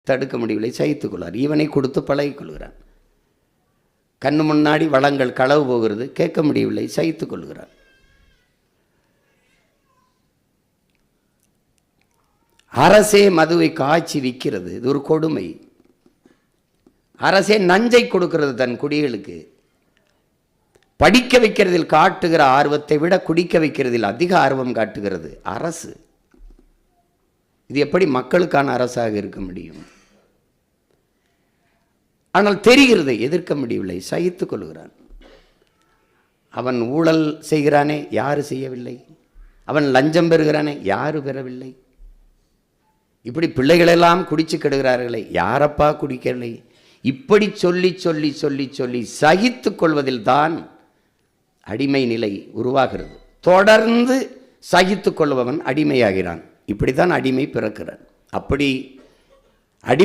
தடுக்க முடியவில்லை, சகித்துக் கொள்வார். இவனை கொடுத்து பழகிக் கொள்கிறான். கண்ணு முன்னாடி வளங்கள் களவு போகிறது, கேட்க முடியவில்லை, சகித்துக் கொள்கிறான். அரசே மதுவை காய்ச்சி விற்கிறது, இது ஒரு கொடுமை. அரசே நஞ்சை கொடுக்கிறது தன் குடிகளுக்கு. படிக்க வைக்கிறதில் காட்டுகிற ஆர்வத்தை விட குடிக்க வைக்கிறதில் அதிக ஆர்வம் காட்டுகிறது அரசு. இது எப்படி மக்களுக்கான அரசாக இருக்க முடியும்? ஆனால் தெரிகிறது, எதிர்க்க முடியவில்லை, சகித்துக் கொள்கிறான். அவன் ஊழல் செய்கிறானே, யாரு செய்யவில்லை? அவன் லஞ்சம் பெறுகிறானே, யாரு பெறவில்லை? இப்படி பிள்ளைகளெல்லாம் குடிச்சு கெடுகிறார்களே, யாரப்பா குடிக்கவில்லை? இப்படி சொல்லி சொல்லி சொல்லி சொல்லி சகித்துக் கொள்வதில் தான் அடிமை நிலை உருவாகிறது. தொடர்ந்து சகித்துக் கொள்பவன் அடிமையாகிறான். இப்படித்தான் அடிமை பிறக்கிறான். அப்படி